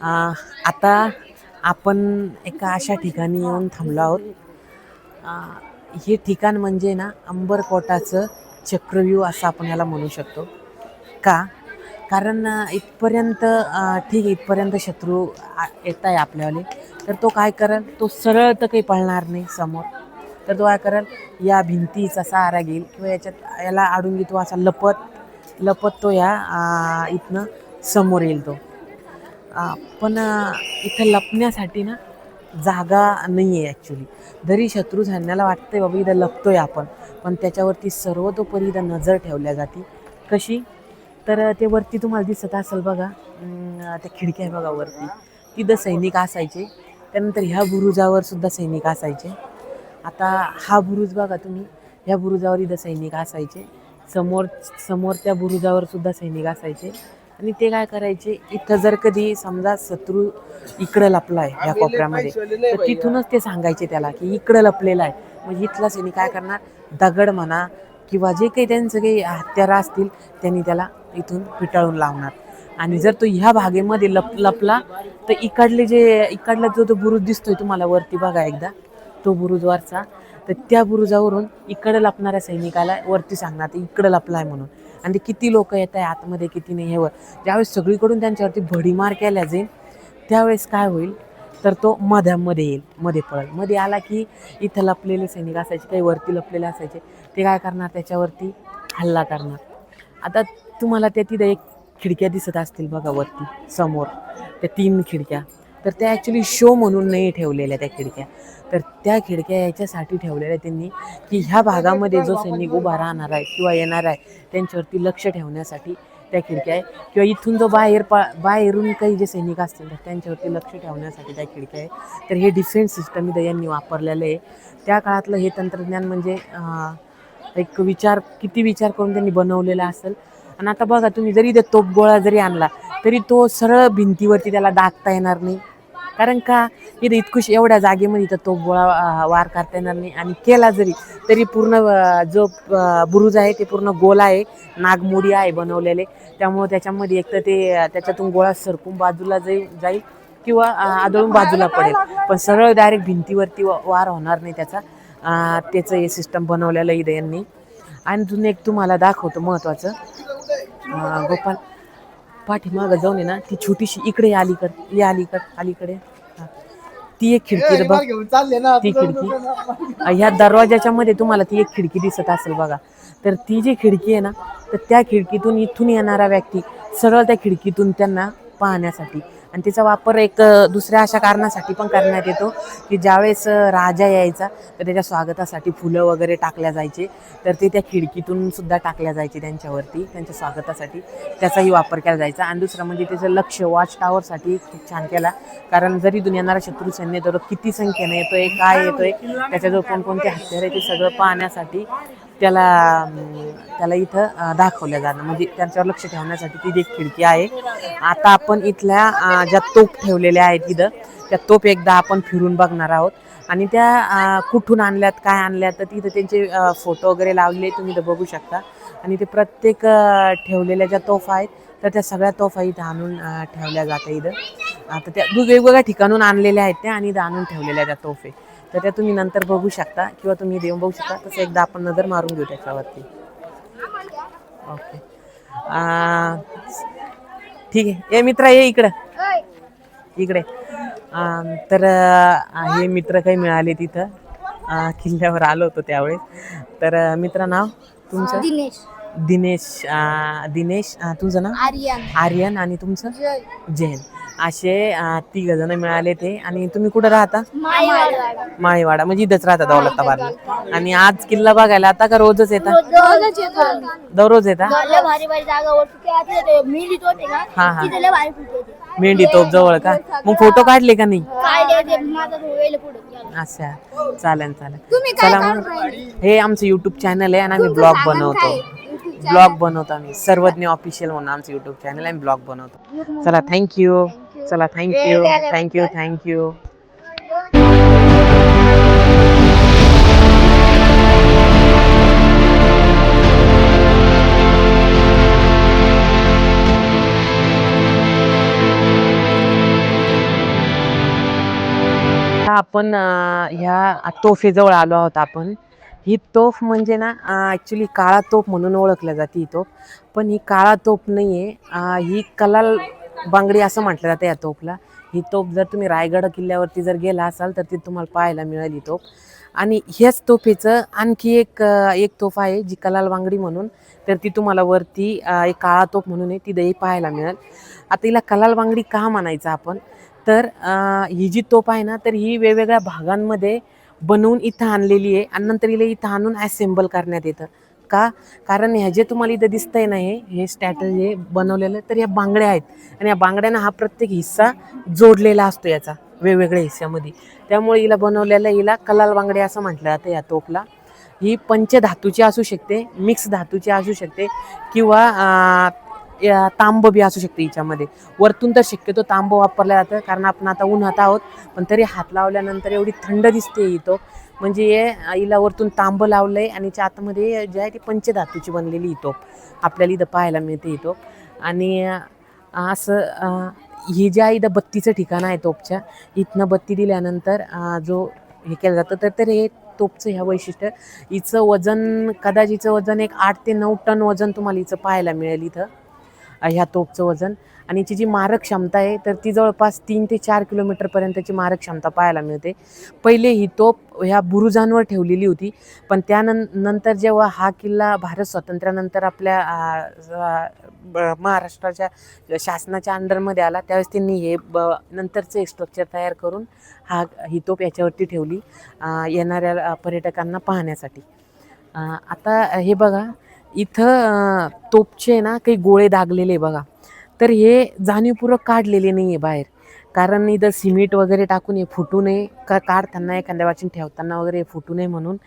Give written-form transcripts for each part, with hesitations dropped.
आता आपण एका अशा ठिकाणी येऊन थांबलो आहोत. हे ठिकाण म्हणजे ना अंबरकोटाचं चक्रव्यूह असं आपण याला म्हणू शकतो. का? कारण इथपर्यंत ठीक आहे, इथपर्यंत शत्रू येत आहे आपल्यावाले, तर तो काय करेल, तो सरळ तर काही पळणार नाही समोर. तर तो काय करेल, या भिंतीचा सहारा घेईल किंवा याला आडून तो असा लपत तो या इथनं समोर येईल तो. पण इथं लपण्यासाठी ना जागा नाही आहे ॲक्च्युली. जरी शत्रू सैन्याला वाटतंय बाबा इथं लपतोय आपण, पण त्याच्यावरती सर्वतोपरी इथं नजर ठेवल्या जाते. कशी? तर ते वरती तुम्हाला दिसत असेल बघा, त्या खिडक्या आहे बघा वरती, तिथं सैनिक असायचे. त्यानंतर ह्या बुरुजावर सुद्धा सैनिक असायचे. आता हा बुरुज बघा तुम्ही, ह्या बुरुजावर इथं सैनिक असायचे. समोर त्या बुरुजावर सुद्धा सैनिक असायचे. आणि ते काय करायचे, इथं जर कधी समजा शत्रू इकडं लपला आहे या कोपऱ्यामध्ये, तर तिथूनच ते सांगायचे त्याला की इकडं लपलेला आहे. म्हणजे इथला सैनिक काय करणार, दगड म्हणा किंवा जे काही त्यांचं काही हत्यारं असतील त्यांनी त्याला इथून पिटाळून लावणार. आणि जर तो ह्या भागेमध्ये लपला तर इकडला जो बुरुज दिसतोय तुम्हाला वरती बघा एकदा, तो बुरुजवरचा, तर त्या बुरुजावरून इकडं लपणाऱ्या सैनिकाला वरती सांगणार ते इकडं लपलाय म्हणून. आणि ते किती लोक येत आहे आतमध्ये किती नाही ह्यावर ज्यावेळेस सगळीकडून त्यांच्यावरती भडीमार केल्या जाईल, त्यावेळेस काय होईल, तर तो मध्ये येईल, मध्ये पळेल. मध्ये आला की इथं लपलेले सैनिक असायचे, काही वरती लपलेले असायचे, ते काय करणार, त्याच्यावरती हल्ला करणार. आता तुम्हाला त्या तिथं एक खिडक्या दिसत असतील बघा वरती समोर, त्या 3 खिडक्या, तर त्या ॲक्च्युली शो म्हणून नाही ठेवलेल्या त्या खिडक्या. तर त्या खिडक्या याच्यासाठी ठेवलेल्या त्यांनी की ह्या भागामध्ये जो सैनिक उभा राहणार आहे किंवा येणार आहे त्यांच्यावरती लक्ष ठेवण्यासाठी त्या खिडक्या आहे. किंवा इथून जो बाहेरून काही जे सैनिक असतील तर त्यांच्यावरती लक्ष ठेवण्यासाठी त्या खिडक्या आहे. तर हे डिफेन्स सिस्टम इथं यांनी वापरलेलं आहे. त्या काळातलं हे तंत्रज्ञान म्हणजे एक किती विचार करून त्यांनी बनवलेला असेल. आणि आता बघा तुम्ही, जरी ते तोफगोळा जरी आणला तरी तो सरळ भिंतीवरती त्याला दागता येणार नाही. कारण का, इथं एवढ्या जागेमध्ये इथं तोफगोळा वार करता येणार नाही. आणि केला तरी पूर्ण जो बुरुज आहे ते पूर्ण गोल आहे, नागमोडी आहे बनवलेले. त्यामुळे त्याच्यामध्ये एक तर त्याच्यातून गोळा सरकून बाजूला जाईल किंवा आदळून बाजूला पडेल, पण सरळ डायरेक्ट भिंतीवरती वार होणार नाही त्याचा. त्याचं हे सिस्टम बनवलेलं इथं यांनी. आणि अजून एक तुम्हाला दाखवतो महत्त्वाचं, गोपाल पाठीमागं जाऊन आहे ना ती छोटीशी इकडे अलीकडे ती एक खिडकी बघ, ती खिडकी ह्या दरवाजाच्या मध्ये तुम्हाला ती एक खिडकी दिसत असेल बघा. तर ती जी खिडकी आहे ना, तर त्या खिडकीतून इथून येणारा व्यक्ती सरळ त्या खिडकीतून त्यांना पाहण्यासाठी. आणि तिचा वापर एक दुसऱ्या अशा कारणासाठी पण करण्यात येतो की ज्यावेळेस राजा यायचा तर त्याच्या स्वागतासाठी फुलं वगैरे टाकल्या जायचे, तर ते त्या खिडकीतून सुद्धा टाकल्या जायचे त्यांच्यावरती, त्यांच्या स्वागतासाठी त्याचाही वापर केला जायचा. आणि दुसरं म्हणजे त्याचं लक्ष वॉच टॉवरसाठी खूप छान केला. कारण जरी येणारा शत्रू सैन्य तर किती संख्येने येतोय, काय येतोय, त्याच्याजवळ कोणकोणते हत्यार आहे ते सगळं पाहण्यासाठी त्याला इथं दाखवल्या जाणं, म्हणजे त्यांच्यावर लक्ष ठेवण्यासाठी ती एक खिडकी आहे. आता आपण इथल्या ज्या तोफ ठेवलेल्या आहेत तिथं, त्या तोफ एकदा आपण फिरून बघणार आहोत. आणि त्या कुठून आणल्यात, काय आणल्यात, तर तिथं त्यांचे फोटो वगैरे लावले तुम्ही तर बघू शकता. आणि ते प्रत्येक ठेवलेल्या ज्या तोफा आहेत तर त्या सगळ्या तोफा इथं आणून ठेवल्या जाते इथं. आता त्या वेगवेगळ्या ठिकाणून आणलेल्या आहेत त्या, आणि इथं आणून ठेवलेल्या त्या तोफे, तर त्या तुम्ही नंतर बघू शकता किंवा तुम्ही देऊन बघू शकता. तसं एकदा आपण नजर मारून घेऊ त्याच्यावरती. ओके, ठीक आहे. हे मित्रा ये इकडे. तर हे मित्र काही मिळाले तिथं किल्ल्यावर आलो होतो त्यावेळेस. तर मित्र, नाव तुमचं? दिनेश. तुझं नाव? आर्यन. आणि तुमचं? जैन. असे 3 जण मिळाले ते. आणि तुम्ही कुठं राहता? माळीवाडा. म्हणजे इथंच राहता दौलताबादला. आणि आज किल्ला बघायला आता का रोजच येता? दररोज येता? हा हा, मेंढी तोप जवळ का? मग फोटो काढले का नाही? अच्छा, चालेल. चला मग, हे आमचं युट्यूब चॅनल आहे आणि आम्ही ब्लॉग बनवतो आम्ही सर्वज्ञ ऑफिशियल म्हणून आमचं युट्यूब चॅनल आहे, ब्लॉग बनवतो. चला, थँक्यू. आपण ह्या तोफेजवळ आलो आहोत आपण. ही तोफ म्हणजे ना ॲक्च्युली काळा तोफ म्हणून ओळखल्या जाते ही तोफ. पण ही काळा तोफ नाही आहे, ही कलाल बांगडी असं म्हटलं जातं या तोफला. ही तोफ जर तुम्ही रायगड किल्ल्यावरती जर गेला असाल तर ती तुम्हाला पाहायला मिळेल ही तोफ. आणि ह्याच तोफेचं आणखी एक तोफ आहे जी कलाल बांगडी म्हणून, तर ती तुम्हाला वरती एक काळा तोफ म्हणून आहे ती पाहायला मिळेल. आता हिला कलाल बांगडी का म्हणायचं आपण, तर ही जी तोफ आहे ना तर ही वेगवेगळ्या भागांमध्ये बनवून इथं आणलेली आहे आणि नंतर हिला इथं आणून ॲसेंबल करण्यात येतं. का? कारण ह्या जे तुम्हाला इथं दिसतंय ना हे स्ट्रॅटजी बनवलेलं, तर या बांगड्या आहेत आणि या बांगड्यांना हा प्रत्येक हिस्सा जोडलेला असतो याचा वेगवेगळ्या हिस्स्यामध्ये. त्यामुळे हिला बनवलेलं हिला कलाल बांगडी असं म्हटलं जातं या तोफला. ही पंचधातूची असू शकते, मिक्स धातूची असू शकते किंवा तांब बी असू शकते हिच्यामध्ये. वरतून तर शक्यतो तांब वापरलं जातं कारण आपण आता उन्हात आहोत, पण तरी हात लावल्यानंतर एवढी थंड दिसते ही तोफ. म्हणजे हिला वरतून तांब लावलं आहे आणि आतमध्ये जे आहे ती पंचधातूची बनलेली ही तोफ आपल्याला इथं पाहायला मिळते ही तोफ. आणि असं ही ज्या इथं बत्तीचं ठिकाण आहे तोफच्या, इथनं बत्ती दिल्यानंतर जो हे केलं जातं तर हे तोफचं ह्या वैशिष्ट्य. हिचं वजन कदाचित हिचं वजन एक 8 ते 9 टन वजन तुम्हाला हिचं पाहायला मिळेल इथं ह्या तोफचं वजन. आणि हिची जी मारक क्षमता आहे तर ती जवळपास 3 ते 4 किलोमीटरपर्यंतची मारक क्षमता पाहायला मिळते. पहिले ही तोफ ह्या बुरुजांवर ठेवलेली होती, पण त्यानंतर जेव्हा हा किल्ला भारत स्वातंत्र्यानंतर आपल्या महाराष्ट्राच्या शासनाच्या अंडरमध्ये आला त्यावेळेस त्यांनी हे नंतरचं एक स्ट्रक्चर तयार करून ही तोफ याच्यावरती ठेवली येणाऱ्या पर्यटकांना पाहण्यासाठी. आता हे बघा इथं तोफचे ना काही गोळे दागलेले बघा, तर हे जाणीवपूर्वक काढलेले नाही आहे बाहेर, कारण इथं सिमेंट वगैरे टाकून हे फुटू नये काढताना एखाद्या वाचून ठेवताना वगैरे फुटू नये म्हणून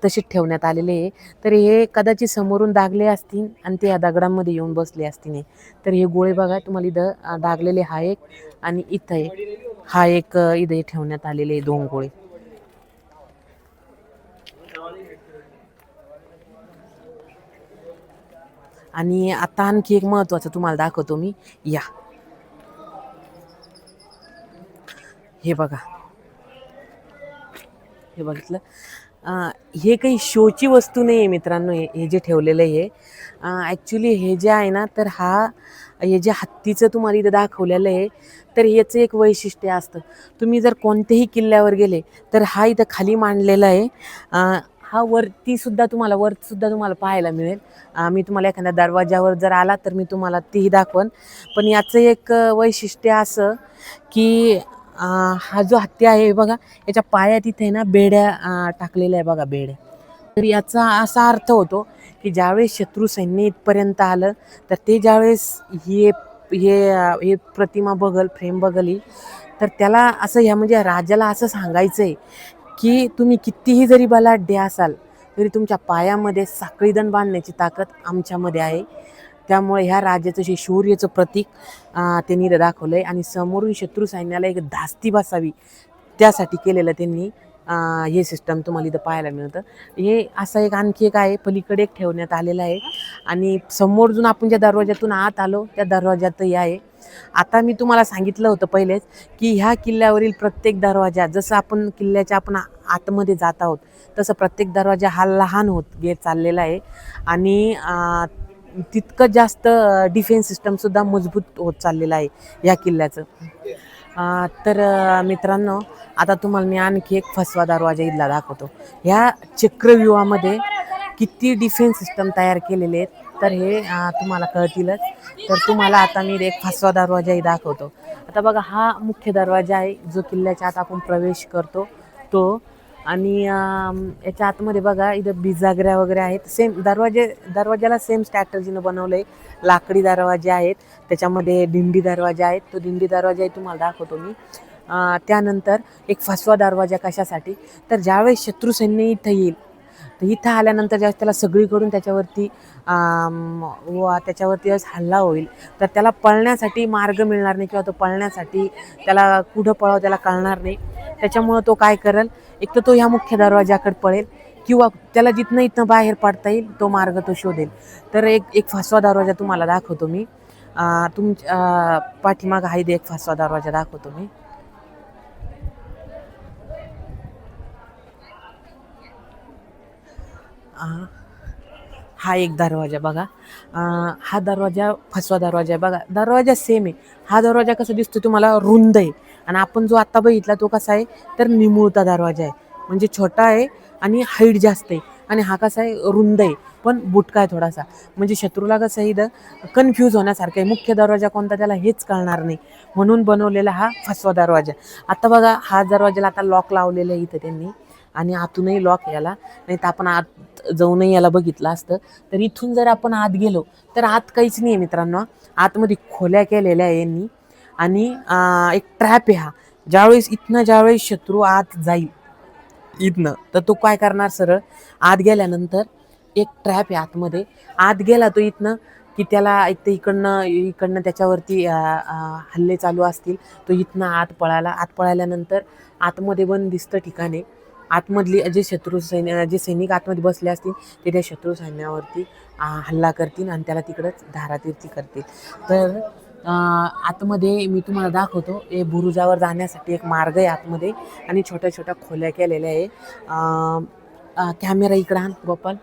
तसेच ठेवण्यात आलेले आहे. तर हे कदाचित समोरून दागले असतील आणि ते या दगडांमध्ये येऊन बसले असतील. तर हे गोळे बघा तुम्हाला इथं दागलेले हा एक आणि इथं एक हा एक इथे ठेवण्यात आलेले 2 गोळे. आणि आता आणखी एक महत्त्वाचं तुम्हाला दाखवतो मी. या हे बघा, हे बघितलं, हे काही शोची वस्तू नाही आहे मित्रांनो. हे जे ठेवलेलं आहे ॲक्च्युली हे जे आहे ना तर हे जे हत्तीचं तुम्हाला इथं दाखवलेलं आहे तर याचं एक वैशिष्ट्य असतं. तुम्ही जर कोणत्याही किल्ल्यावर गेले तर हा इथं खाली मांडलेला आहे. हा वरतीसुद्धा तुम्हाला पाहायला मिळेल. मी तुम्हाला एखाद्या दरवाजावर जर आला तर मी तुम्हाला तेही दाखवन. पण याचं एक वैशिष्ट्य असं की हा जो हत्ती आहे बघा याच्या पायात इथे ना बेड्या टाकलेल्या आहे बघा, बेड्या. तर याचा असा अर्थ होतो की ज्यावेळेस शत्रू सैन्य इथपर्यंत आलं तर ते ज्यावेळेस हे हे हे प्रतिमा फ्रेम बघली तर त्याला असं म्हणजे राजाला असं सांगायचं आहे की तुम्ही कितीही जरी बलाढ्य असाल तरी तुमच्या पायामध्ये साखळीदंड बांधण्याची ताकद आमच्यामध्ये आहे. त्यामुळे ह्या राजाचं जे शौर्याचं प्रतीक त्यांनी दाखवलं आहे आणि समोरून शत्रू सैन्याला एक धास्ती बसावी त्यासाठी केलेलं त्यांनी हे सिस्टम तुम्हाला इथं पाहायला मिळतं. हे असं आणखी एक आहे, पलीकडे एक ठेवण्यात आलेलं आहे आणि समोरून आपण ज्या दरवाज्यातून आत आलो त्या दरवाज्यातही आहे. आता मी तुम्हाला सांगितलं होतं पहिलेच की ह्या किल्ल्यावरील प्रत्येक दरवाजा, जसं आपण आपण आतमध्ये जात आहोत तसं प्रत्येक दरवाजा हा लहान होत चाललेला आहे आणि तितकं जास्त डिफेन्स सिस्टमसुद्धा मजबूत होत चाललेलं आहे या किल्ल्याचं. तर मित्रांनो आता तुम्हाला मी आणखी एक फसवा दरवाजा इथला दाखवतो. ह्या चक्रव्यूहामध्ये किती डिफेन्स सिस्टम तयार केलेले आहेत तर हे तुम्हाला कळतीलच. तर तुम्हाला आता मी एक फसवा दरवाजाही दाखवतो. आता बघा हा मुख्य दरवाजा आहे जो किल्ल्याच्या आत आपण प्रवेश करतो तो. आणि याच्या आतमध्ये बघा इथं बिजागऱ्या वगैरे आहेत. दरवाजाला सेम स्ट्रॅटर्जीनं बनवलं आहे. लाकडी दरवाजे आहेत, त्याच्यामध्ये दिंडी दरवाजा आहेत. तो दिंडी दरवाजाही तुम्हाला दाखवतो मी. त्यानंतर एक फसवा दरवाजा कशासाठी, तर ज्यावेळेस शत्रू सैन्य इथं येईल तर इथं आल्यानंतर ज्यावेळेस त्याला सगळीकडून त्याच्यावरती ज्यावेळेस हल्ला होईल तर त्याला पळण्यासाठी मार्ग मिळणार नाही किंवा तो पळण्यासाठी त्याला कुठं पळावं त्याला कळणार नाही. त्याच्यामुळं तो काय करेल, एक तर तो ह्या मुख्य दरवाजाकडे पळेल किंवा त्याला इथनं बाहेर पडता येईल तो मार्ग तो शोधेल. तर एक फसवा दरवाजा तुम्हाला दाखवतो मी. तुमच्या पाठीमागं एक फसवा दरवाजा दाखवतो मी. अं, हा एक दरवाजा बघा. हा दरवाजा फसवा दरवाजा आहे बघा. दरवाजा सेम आहे. हा दरवाजा कसा दिसतो तुम्हाला रुंद आहे आणि आपण जो आता बघितला तो कसा आहे तर निमुळता दरवाजा आहे. म्हणजे छोटा आहे आणि हाईट जास्त आहे आणि हा कसा आहे रुंद आहे पण बुटका आहे थोडासा. म्हणजे शत्रूला कसं आहे इथं कन्फ्यूज होण्यासारखं आहे. मुख्य दरवाजा कोणता त्याला हेच कळणार नाही. म्हणून बनवलेला हा फसवा दरवाजा. आता बघा हा दरवाजाला आता लॉक लावलेलं आहे इथं त्यांनी आणि आतूनही लॉक याला, नाही तर आपण आत जाऊनही याला बघितलं असतं. तर इथून जर आपण आत गेलो तर आत काहीच नाही आहे मित्रांनो. आतमध्ये खोल्या केलेल्या आहे यांनी आणि एक ट्रॅप आहे हा. ज्यावेळेस शत्रू आत जाईल इथनं तर तो काय करणार सरळ आत गेल्यानंतर एक ट्रॅप आहे आतमध्ये. आत गेला तो इथनं की त्याला एक तर इकडनं इकडनं त्याच्यावरती हल्ले चालू असतील. तो इथनं आत पळाल्यानंतर आतमध्ये बंदिस्त ठिकाण आहे. आतमधली जे सैनिक आतमध्ये बसले असतील ते त्या शत्रू सैन्यावरती हल्ला करतील आणि त्याला तिकडंच धारातीर्थी करतील. तर आतमध्ये मी तुम्हाला दाखवतो. हे बुरुजावर जाण्यासाठी एक मार्ग आहे आतमध्ये आणि छोट्या छोट्या खोल्या केलेल्या आहे. कॅमेरा इकडं आण गोपाल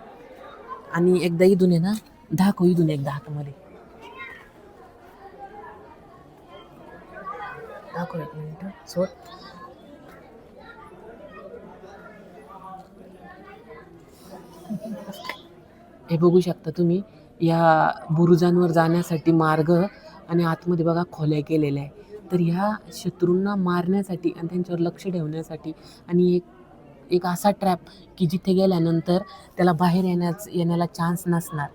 आणि एकदा इथून आहे ना दाखव इथून एकदा आतमध्ये दाखव. एक मिनिट सोड. हे बघू शकता तुम्ही या बुरुजांवर जाण्यासाठी मार्ग आणि आतमध्ये बघा खोल्या केलेल्या आहे. तर ह्या शत्रूंना मारण्यासाठी आणि त्यांच्यावर लक्ष ठेवण्यासाठी आणि एक असा ट्रॅप की जिथे गेल्यानंतर त्याला बाहेर येण्याला चान्स नसणार.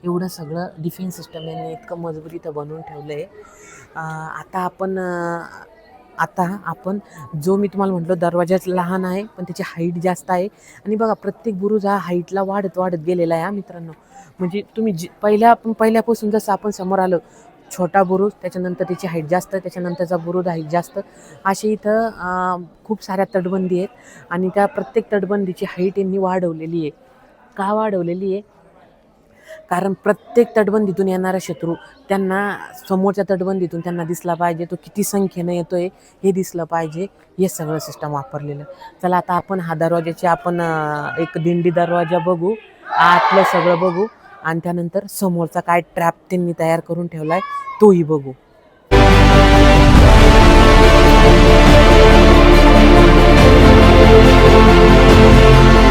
एवढं सगळं डिफेन्स सिस्टम यांनी इतकं मजबूत इथं बनवून ठेवलं आहे. आता आपण जो मी तुम्हाला म्हटलं दरवाजाच लहान आहे पण त्याची हाईट जास्त आहे आणि बघा प्रत्येक बुरुज हा हाईटला वाढत वाढत गेलेला आहे मित्रांनो. म्हणजे तुम्ही पहिल्यापासून जसं आपण समोर आलो छोटा बुरुज, त्याच्यानंतर त्याची हाईट जास्त, त्याच्यानंतरचा बुरुज हाईट जास्त, असे इथं खूप साऱ्या तटबंदी आहेत आणि त्या प्रत्येक तटबंदीची हाईट यांनी वाढवलेली आहे. का वाढवलेली आहे? कारण प्रत्येक तटबंदीतून येणारा शत्रू त्यांना समोरच्या तटबंदीतून त्यांना दिसला पाहिजे. तो किती संख्येनं येतोय हे दिसलं पाहिजे. हे सगळं सिस्टम वापरलेलं. चला आता आपण हा दरवाजाची एक दिंडी दरवाजा बघू, आतलं सगळं बघू आणि त्यानंतर समोरचा काय ट्रॅप त्यांनी तयार करून ठेवलाय तोही बघू.